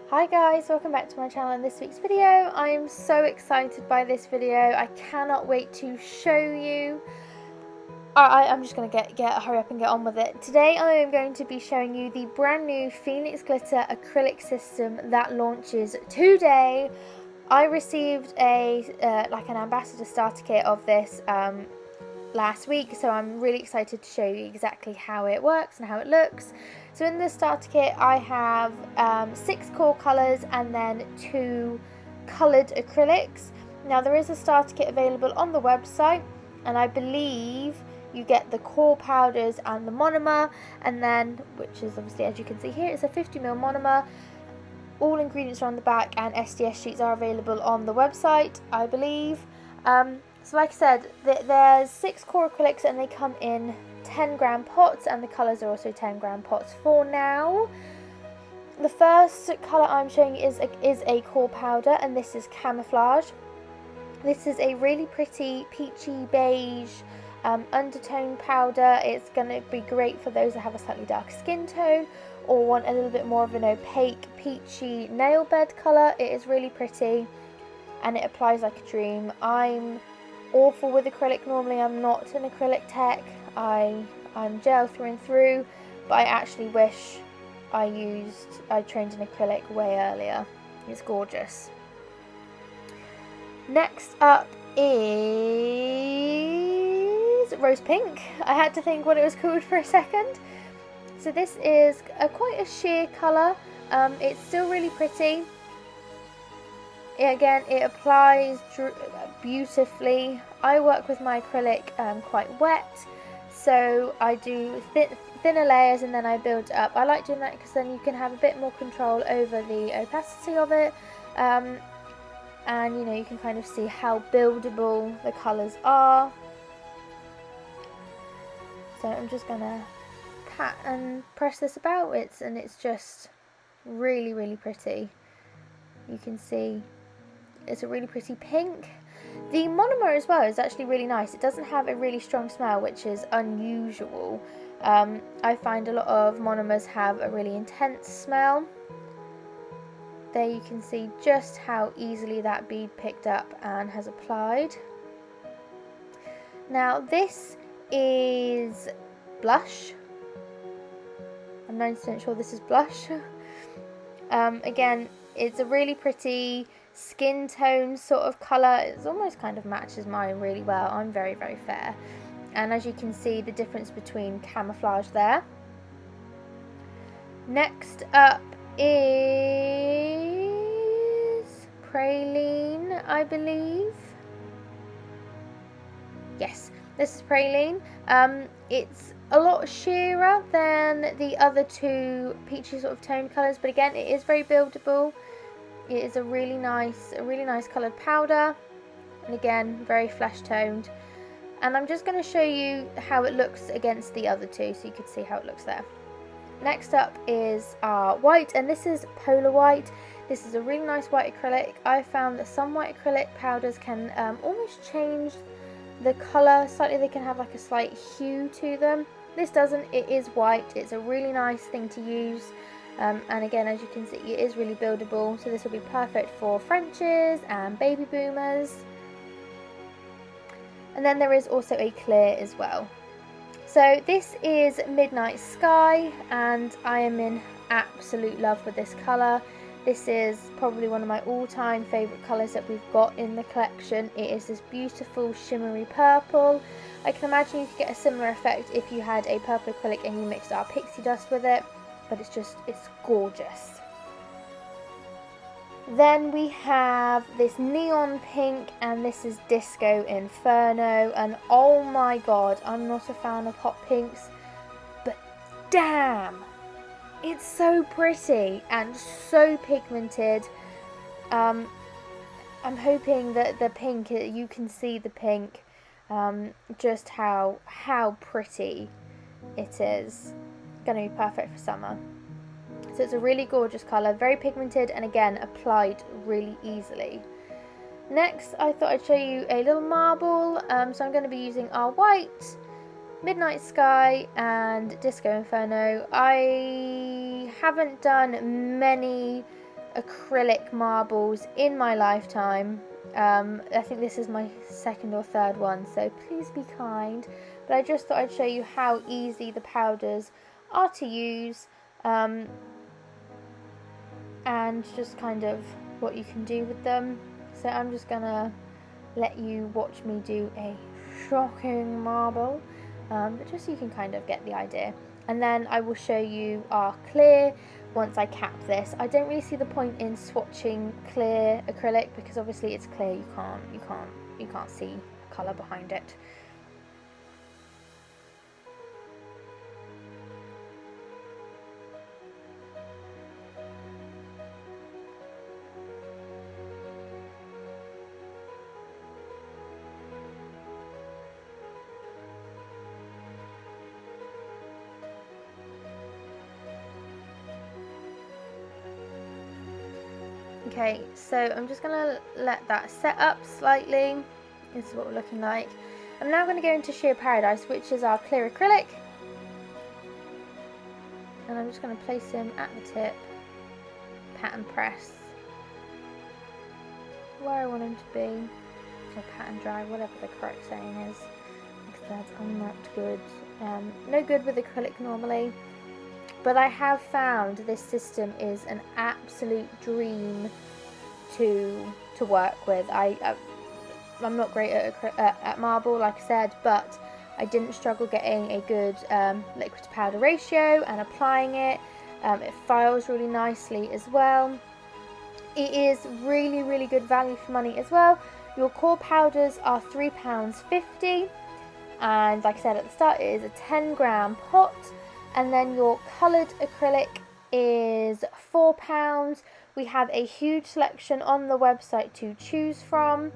Hi guys, welcome back to my channel. In this week's video, I'm so excited by this video. I cannot wait to show you. I'm just going to hurry up and get on with it. Today I am going to be showing you the brand new Phoenix Glitter Acrylic system that launches today. I received like an ambassador starter kit of this last week, so I'm really excited to show you exactly how it works and how it looks. So in the starter kit I have 6 core colours and then 2 coloured acrylics. Now there is a starter kit available on the website, and I believe you get the core powders and the monomer, and then, which is obviously, as you can see here, it's a 50ml monomer. All ingredients are on the back and SDS sheets are available on the website, I believe. So like I said, there's 6 core acrylics and they come in 10-gram pots, and the colours are also 10-gram pots for now. The first colour I'm showing you is a core powder, and this is Camouflage. This is a really pretty peachy beige undertone powder. It's going to be great for those that have a slightly dark skin tone or want a little bit more of an opaque peachy nail bed colour. It is really pretty and it applies like a dream. I'm awful with acrylic normally. I'm not an acrylic tech. I'm gel through and through, but I actually wish I trained in acrylic way earlier. It's gorgeous. Next up is Rose Pink. I had to think what it was called for a second. So this is quite a sheer colour. It's still really pretty. Again, it applies beautifully. I work with my acrylic quite wet, so I do thinner layers and then I build it up. I like doing that because then you can have a bit more control over the opacity of it, and you know, you can kind of see how buildable the colours are. So I'm just gonna pat and press this about and it's just really, really pretty. You can see it's a really pretty pink. The monomer as well is actually really nice. It doesn't have a really strong smell, which is unusual. I find a lot of monomers have a really intense smell. There you can see just how easily that bead picked up and has applied. Now this is blush. I'm 90% sure this is blush. Again, it's a really pretty skin tone sort of colour. It almost kind of matches mine really well. I'm very, very fair. And as you can see, the difference between Camouflage there. Next up is Praline, I believe. Yes, this is Praline. It's a lot sheerer than the other 2 peachy sort of tone colours, but again, it is very buildable. It is a really nice coloured powder, and again, very flesh toned. And I'm just going to show you how it looks against the other 2, so you can see how it looks there. Next up is our white, and this is Polar White. This is a really nice white acrylic. I found that some white acrylic powders can almost change the colour slightly. They can have like a slight hue to them. This doesn't. It is white. It's a really nice thing to use. And again, as you can see, it is really buildable. So this will be perfect for Frenches and baby boomers. And then there is also a clear as well. So this is Midnight Sky, and I am in absolute love with this colour. This is probably one of my all-time favourite colours that we've got in the collection. It is this beautiful shimmery purple. I can imagine you could get a similar effect if you had a purple acrylic and you mixed our pixie dust with it, but it's gorgeous. Then we have this neon pink, and this is Disco Inferno, and oh my god, I'm not a fan of hot pinks, but damn, it's so pretty and so pigmented. I'm hoping that the pink, you can see the pink, just how pretty it is. Going to be perfect for summer. So it's a really gorgeous colour, very pigmented, and again applied really easily. Next, I thought I'd show you a little marble. So I'm going to be using our white, Midnight Sky, and Disco Inferno. I haven't done many acrylic marbles in my lifetime. I think this is my second or third one, so please be kind. But I just thought I'd show you how easy the powders are to use, and just kind of what you can do with them. So I'm just gonna let you watch me do a shocking marble, but just so you can kind of get the idea. And then I will show you our clear once I cap this. I don't really see the point in swatching clear acrylic because obviously it's clear, you can't see colour behind it. Okay, so I'm just going to let that set up slightly. This is what we're looking like. I'm now going to go into Sheer Paradise, which is our clear acrylic. And I'm just going to place him at the tip, pat and press where I want him to be, or pat and dry, whatever the correct saying is. Because I'm not good, no good with acrylic normally. But I have found this system is an absolute dream to work with. I'm not great at marble, like I said, but I didn't struggle getting a good liquid to powder ratio and applying it. It files really nicely as well. It is really, really good value for money as well. Your core powders are £3.50, and like I said at the start, it is a 10-gram pot. And then your coloured acrylic is £4. We have a huge selection on the website to choose from,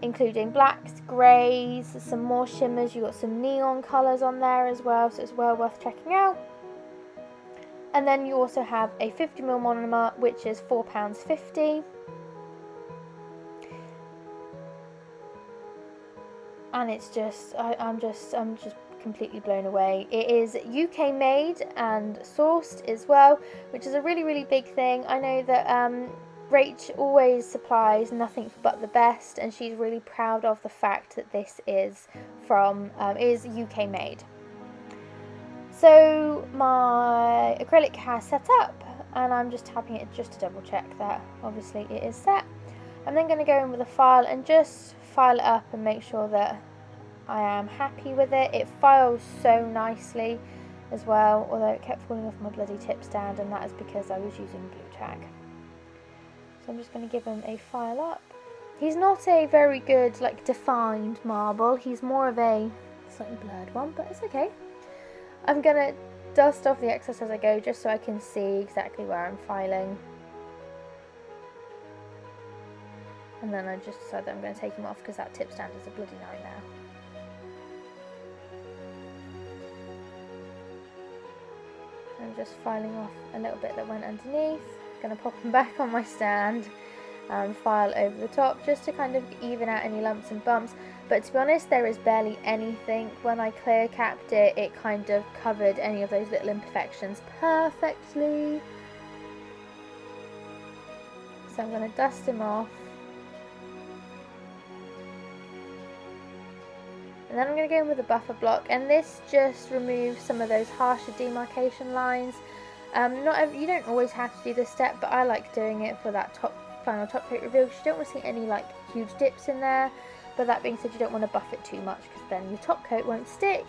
including blacks, greys, some more shimmers. You've got some neon colours on there as well, so it's well worth checking out. And then you also have a 50ml monomer, which is £4.50. And it's just, I'm just completely blown away. It is UK made and sourced as well, which is a really, really big thing. I know that Rach always supplies nothing but the best, and she's really proud of the fact that this is is UK made. So my acrylic has set up, and I'm just tapping it just to double check that obviously it is set. I'm then going to go in with a file and just file it up and make sure that I am happy with it. It files so nicely as well, although it kept falling off my bloody tip stand, and that is because I was using glue tack. So I'm just going to give him a file up. He's not a very good, like, defined marble. He's more of a slightly blurred one, but it's okay. I'm going to dust off the excess as I go, just so I can see exactly where I'm filing. And then I just decided that I'm going to take him off because that tip stand is a bloody nightmare. I'm just filing off a little bit that went underneath. I'm going to pop him back on my stand and file over the top just to kind of even out any lumps and bumps. But to be honest, there is barely anything. When I clear capped it, it kind of covered any of those little imperfections perfectly. So I'm going to dust him off. And then I'm going to go in with a buffer block, and this just removes some of those harsher demarcation lines. You don't always have to do this step, but I like doing it for that final top coat reveal, because you don't want to see any like huge dips in there. But that being said, you don't want to buff it too much because then your top coat won't stick.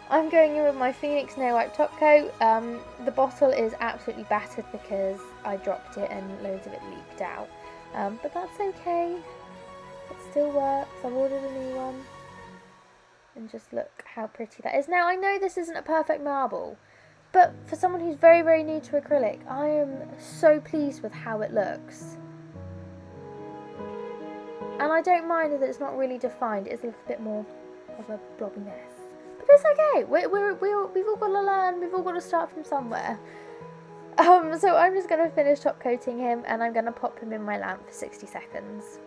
I'm going in with my Phoenix No Wipe top coat. The bottle is absolutely battered because I dropped it and loads of it leaked out. But that's okay. It still works. I've ordered a new one. And just look how pretty that is. Now, I know this isn't a perfect marble, but for someone who's very, very new to acrylic, I am so pleased with how it looks. And I don't mind that it's not really defined. It's a little bit more of a blobby mess. But it's okay. We've all got to learn. We've all got to start from somewhere. So I'm just going to finish top coating him, and I'm going to pop him in my lamp for 60 seconds.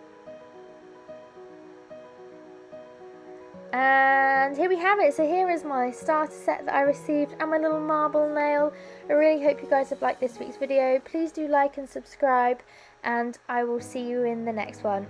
And here we have it. So here is my starter set that I received and my little marble nail. I really hope you guys have liked this week's video. Please do like and subscribe, and I will see you in the next one.